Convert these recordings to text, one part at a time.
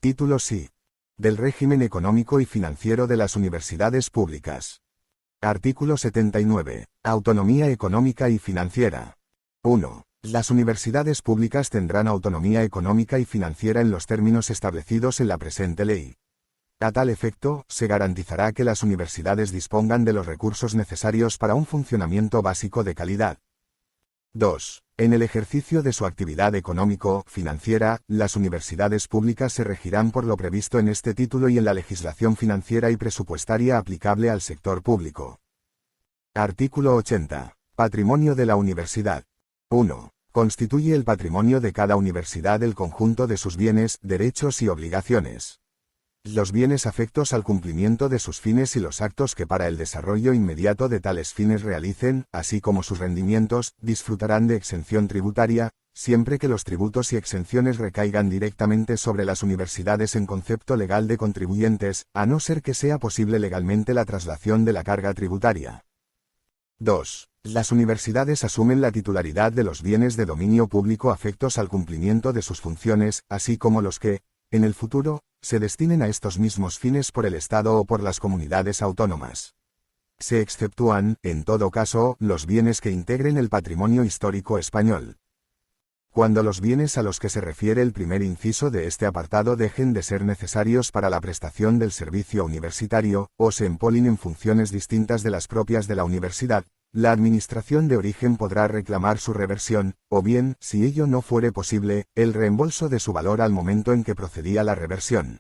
Título Sí. Del régimen económico y financiero de las universidades públicas. Artículo 79. Autonomía económica y financiera. 1. Las universidades públicas tendrán autonomía económica y financiera en los términos establecidos en la presente ley. A tal efecto, se garantizará que las universidades dispongan de los recursos necesarios para un funcionamiento básico de calidad. 2. En el ejercicio de su actividad económico-financiera, las universidades públicas se regirán por lo previsto en este título y en la legislación financiera y presupuestaria aplicable al sector público. Artículo 80. Patrimonio de la universidad. 1. Constituye el patrimonio de cada universidad el conjunto de sus bienes, derechos y obligaciones. Los bienes afectos al cumplimiento de sus fines y los actos que para el desarrollo inmediato de tales fines realicen, así como sus rendimientos, disfrutarán de exención tributaria, siempre que los tributos y exenciones recaigan directamente sobre las universidades en concepto legal de contribuyentes, a no ser que sea posible legalmente la traslación de la carga tributaria. 2. Las universidades asumen la titularidad de los bienes de dominio público afectos al cumplimiento de sus funciones, así como los que, en el futuro, se destinen a estos mismos fines por el Estado o por las comunidades autónomas. Se exceptúan, en todo caso, los bienes que integren el patrimonio histórico español. Cuando los bienes a los que se refiere el primer inciso de este apartado dejen de ser necesarios para la prestación del servicio universitario, o se empolen en funciones distintas de las propias de la universidad, la administración de origen podrá reclamar su reversión, o bien, si ello no fuere posible, el reembolso de su valor al momento en que procedía la reversión.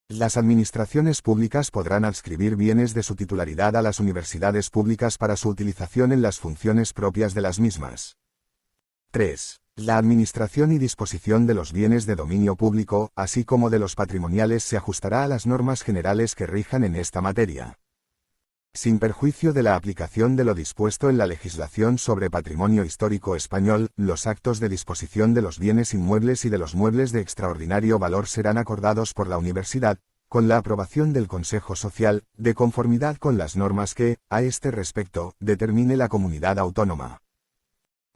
Las administraciones públicas podrán adscribir bienes de su titularidad a las universidades públicas para su utilización en las funciones propias de las mismas. 3. La administración y disposición de los bienes de dominio público, así como de los patrimoniales, se ajustará a las normas generales que rijan en esta materia. Sin perjuicio de la aplicación de lo dispuesto en la legislación sobre patrimonio histórico español, los actos de disposición de los bienes inmuebles y de los muebles de extraordinario valor serán acordados por la universidad, con la aprobación del Consejo Social, de conformidad con las normas que, a este respecto, determine la comunidad autónoma.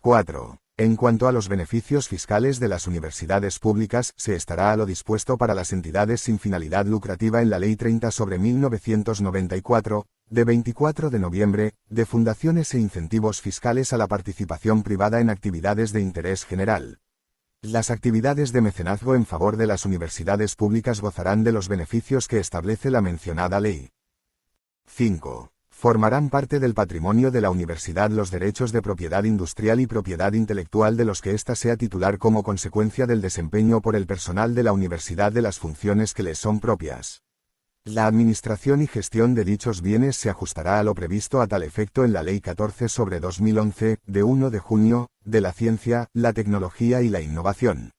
4. En cuanto a los beneficios fiscales de las universidades públicas, se estará a lo dispuesto para las entidades sin finalidad lucrativa en la Ley 30/1994, de 24 de noviembre, de fundaciones e incentivos fiscales a la participación privada en actividades de interés general. Las actividades de mecenazgo en favor de las universidades públicas gozarán de los beneficios que establece la mencionada ley. 5. Formarán parte del patrimonio de la universidad los derechos de propiedad industrial y propiedad intelectual de los que ésta sea titular como consecuencia del desempeño por el personal de la universidad de las funciones que les son propias. La administración y gestión de dichos bienes se ajustará a lo previsto a tal efecto en la Ley 14/2011, de 1 de junio, de la ciencia, la tecnología y la innovación.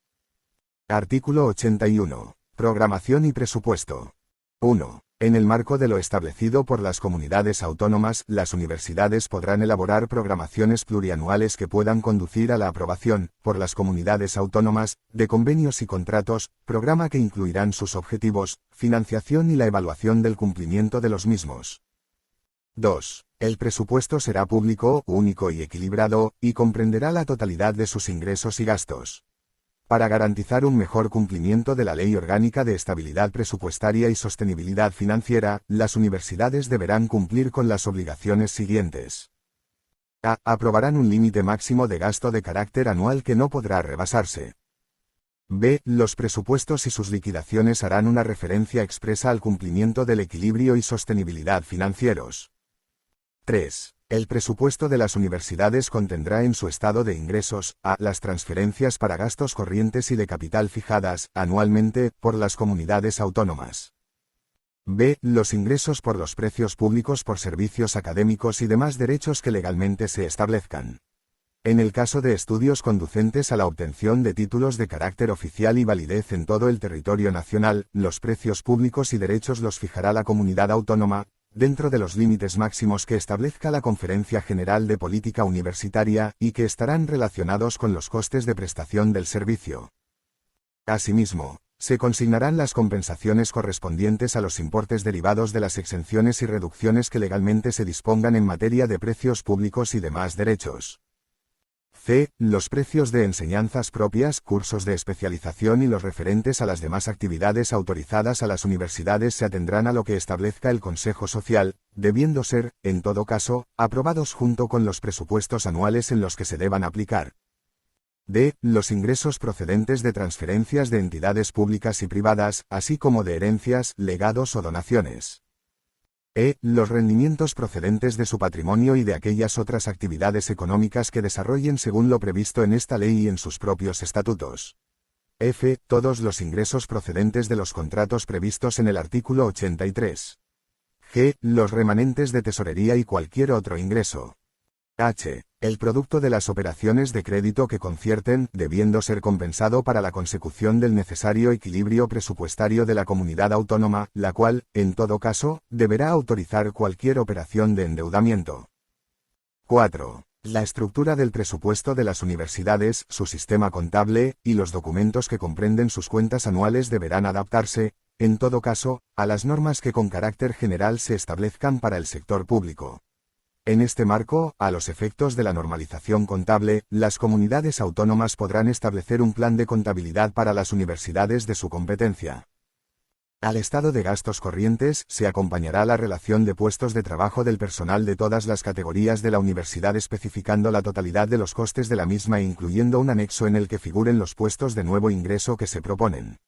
Artículo 81. Programación y presupuesto. 1. En el marco de lo establecido por las comunidades autónomas, las universidades podrán elaborar programaciones plurianuales que puedan conducir a la aprobación, por las comunidades autónomas, de convenios y contratos, programa que incluirán sus objetivos, financiación y la evaluación del cumplimiento de los mismos. 2. El presupuesto será público, único y equilibrado, y comprenderá la totalidad de sus ingresos y gastos. Para garantizar un mejor cumplimiento de la Ley Orgánica de Estabilidad Presupuestaria y Sostenibilidad Financiera, las universidades deberán cumplir con las obligaciones siguientes. A. Aprobarán un límite máximo de gasto de carácter anual que no podrá rebasarse. B. Los presupuestos y sus liquidaciones harán una referencia expresa al cumplimiento del equilibrio y sostenibilidad financieros. 3. El presupuesto de las universidades contendrá en su estado de ingresos, a. Las transferencias para gastos corrientes y de capital fijadas, anualmente, por las comunidades autónomas. B. Los ingresos por los precios públicos por servicios académicos y demás derechos que legalmente se establezcan. En el caso de estudios conducentes a la obtención de títulos de carácter oficial y validez en todo el territorio nacional, los precios públicos y derechos los fijará la comunidad autónoma, dentro de los límites máximos que establezca la Conferencia General de Política Universitaria, y que estarán relacionados con los costes de prestación del servicio. Asimismo, se consignarán las compensaciones correspondientes a los importes derivados de las exenciones y reducciones que legalmente se dispongan en materia de precios públicos y demás derechos. C. Los precios de enseñanzas propias, cursos de especialización y los referentes a las demás actividades autorizadas a las universidades se atendrán a lo que establezca el Consejo Social, debiendo ser, en todo caso, aprobados junto con los presupuestos anuales en los que se deban aplicar. D. Los ingresos procedentes de transferencias de entidades públicas y privadas, así como de herencias, legados o donaciones. E. Los rendimientos procedentes de su patrimonio y de aquellas otras actividades económicas que desarrollen según lo previsto en esta ley y en sus propios estatutos. F. Todos los ingresos procedentes de los contratos previstos en el artículo 83. G. Los remanentes de tesorería y cualquier otro ingreso. H. El producto de las operaciones de crédito que concierten, debiendo ser compensado para la consecución del necesario equilibrio presupuestario de la comunidad autónoma, la cual, en todo caso, deberá autorizar cualquier operación de endeudamiento. 4. La estructura del presupuesto de las universidades, su sistema contable, y los documentos que comprenden sus cuentas anuales deberán adaptarse, en todo caso, a las normas que con carácter general se establezcan para el sector público. En este marco, a los efectos de la normalización contable, las comunidades autónomas podrán establecer un plan de contabilidad para las universidades de su competencia. Al estado de gastos corrientes se acompañará la relación de puestos de trabajo del personal de todas las categorías de la universidad especificando la totalidad de los costes de la misma e incluyendo un anexo en el que figuren los puestos de nuevo ingreso que se proponen.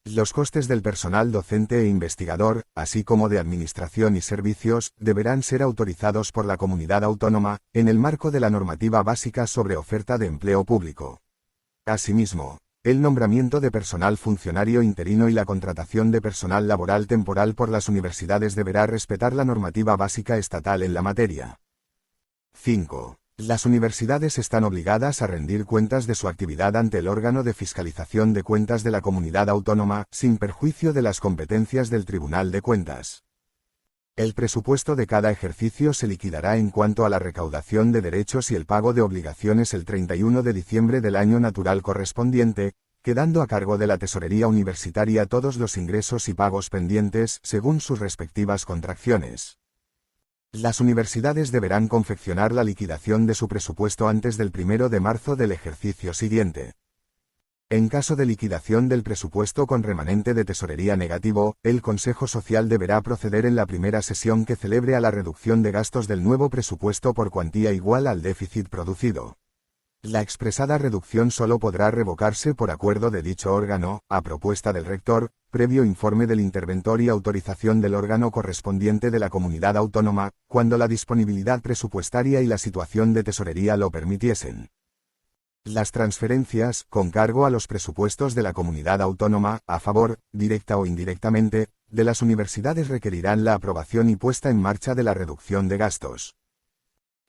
Los costes del personal docente e investigador, así como de administración y servicios, deberán ser autorizados por la comunidad autónoma, en el marco de la normativa básica sobre oferta de empleo público. Asimismo, el nombramiento de personal funcionario interino y la contratación de personal laboral temporal por las universidades deberá respetar la normativa básica estatal en la materia. 5. Las universidades están obligadas a rendir cuentas de su actividad ante el órgano de fiscalización de cuentas de la comunidad autónoma, sin perjuicio de las competencias del Tribunal de Cuentas. El presupuesto de cada ejercicio se liquidará en cuanto a la recaudación de derechos y el pago de obligaciones el 31 de diciembre del año natural correspondiente, quedando a cargo de la tesorería universitaria todos los ingresos y pagos pendientes, según sus respectivas contracciones. Las universidades deberán confeccionar la liquidación de su presupuesto antes del 1 de marzo del ejercicio siguiente. En caso de liquidación del presupuesto con remanente de tesorería negativo, el Consejo Social deberá proceder en la primera sesión que celebre a la reducción de gastos del nuevo presupuesto por cuantía igual al déficit producido. La expresada reducción solo podrá revocarse por acuerdo de dicho órgano, a propuesta del rector, previo informe del interventor y autorización del órgano correspondiente de la comunidad autónoma, cuando la disponibilidad presupuestaria y la situación de tesorería lo permitiesen. Las transferencias, con cargo a los presupuestos de la comunidad autónoma, a favor, directa o indirectamente, de las universidades requerirán la aprobación y puesta en marcha de la reducción de gastos.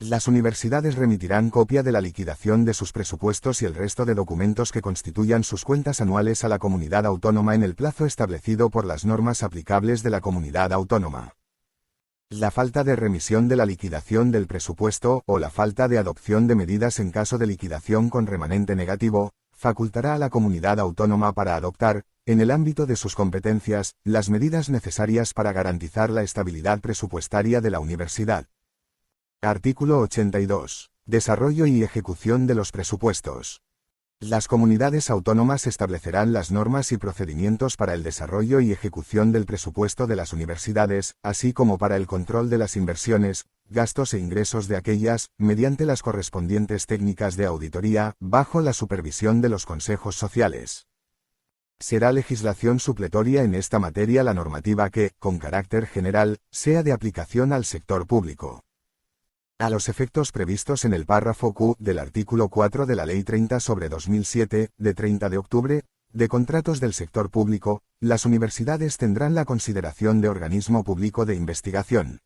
Las universidades remitirán copia de la liquidación de sus presupuestos y el resto de documentos que constituyan sus cuentas anuales a la comunidad autónoma en el plazo establecido por las normas aplicables de la comunidad autónoma. La falta de remisión de la liquidación del presupuesto o la falta de adopción de medidas en caso de liquidación con remanente negativo, facultará a la comunidad autónoma para adoptar, en el ámbito de sus competencias, las medidas necesarias para garantizar la estabilidad presupuestaria de la universidad. Artículo 82. Desarrollo y ejecución de los presupuestos. Las comunidades autónomas establecerán las normas y procedimientos para el desarrollo y ejecución del presupuesto de las universidades, así como para el control de las inversiones, gastos e ingresos de aquellas, mediante las correspondientes técnicas de auditoría, bajo la supervisión de los consejos sociales. Será legislación supletoria en esta materia la normativa que, con carácter general, sea de aplicación al sector público. A los efectos previstos en el párrafo Q del artículo 4 de la Ley 30/2007, de 30 de octubre, de contratos del sector público, las universidades tendrán la consideración de organismo público de investigación.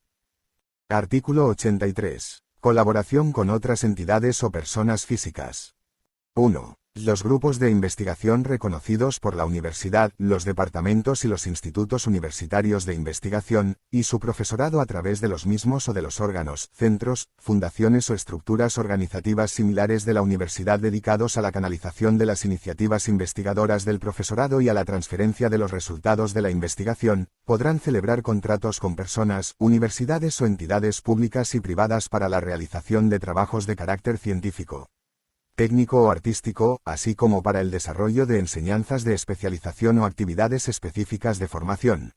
Artículo 83. Colaboración con otras entidades o personas físicas. 1. Los grupos de investigación reconocidos por la universidad, los departamentos y los institutos universitarios de investigación, y su profesorado a través de los mismos o de los órganos, centros, fundaciones o estructuras organizativas similares de la universidad dedicados a la canalización de las iniciativas investigadoras del profesorado y a la transferencia de los resultados de la investigación, podrán celebrar contratos con personas, universidades o entidades públicas y privadas para la realización de trabajos de carácter científico. técnico o artístico, así como para el desarrollo de enseñanzas de especialización o actividades específicas de formación.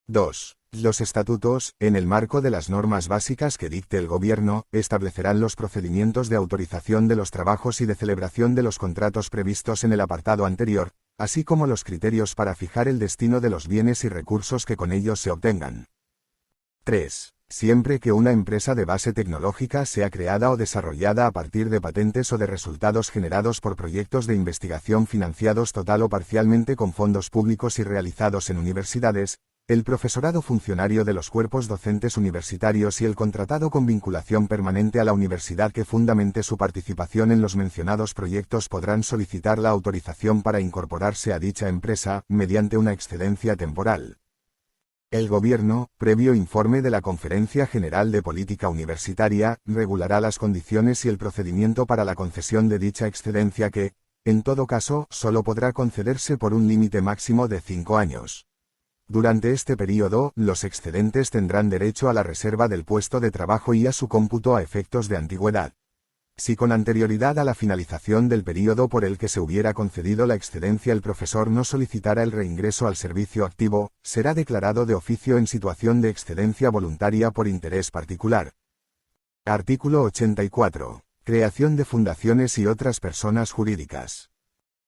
2. Los estatutos, en el marco de las normas básicas que dicte el Gobierno, establecerán los procedimientos de autorización de los trabajos y de celebración de los contratos previstos en el apartado anterior, así como los criterios para fijar el destino de los bienes y recursos que con ellos se obtengan. 3. Siempre que una empresa de base tecnológica sea creada o desarrollada a partir de patentes o de resultados generados por proyectos de investigación financiados total o parcialmente con fondos públicos y realizados en universidades, el profesorado funcionario de los cuerpos docentes universitarios y el contratado con vinculación permanente a la universidad que fundamente su participación en los mencionados proyectos podrán solicitar la autorización para incorporarse a dicha empresa, mediante una excedencia temporal. El Gobierno, previo informe de la Conferencia General de Política Universitaria, regulará las condiciones y el procedimiento para la concesión de dicha excedencia que, en todo caso, solo podrá concederse por un límite máximo de 5 años. Durante este período, los excedentes tendrán derecho a la reserva del puesto de trabajo y a su cómputo a efectos de antigüedad. Si con anterioridad a la finalización del período por el que se hubiera concedido la excedencia el profesor no solicitara el reingreso al servicio activo, será declarado de oficio en situación de excedencia voluntaria por interés particular. Artículo 84. Creación de fundaciones y otras personas jurídicas.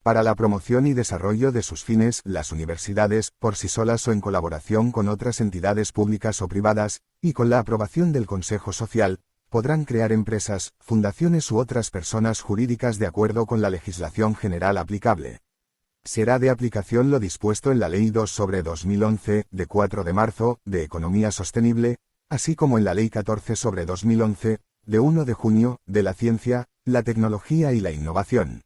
Para la promoción y desarrollo de sus fines, las universidades, por sí solas o en colaboración con otras entidades públicas o privadas, y con la aprobación del Consejo Social, podrán crear empresas, fundaciones u otras personas jurídicas de acuerdo con la legislación general aplicable. Será de aplicación lo dispuesto en la Ley 2/2011, de 4 de marzo, de Economía Sostenible, así como en la Ley 14/2011, de 1 de junio, de la Ciencia, la Tecnología y la Innovación.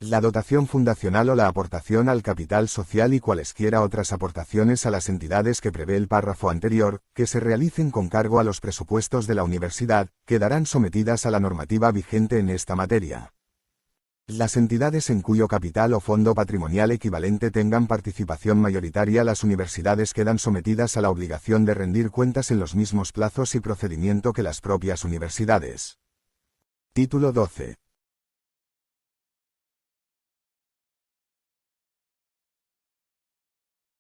La dotación fundacional o la aportación al capital social y cualesquiera otras aportaciones a las entidades que prevé el párrafo anterior, que se realicen con cargo a los presupuestos de la universidad, quedarán sometidas a la normativa vigente en esta materia. Las entidades en cuyo capital o fondo patrimonial equivalente tengan participación mayoritaria, las universidades quedan sometidas a la obligación de rendir cuentas en los mismos plazos y procedimiento que las propias universidades. Título 12.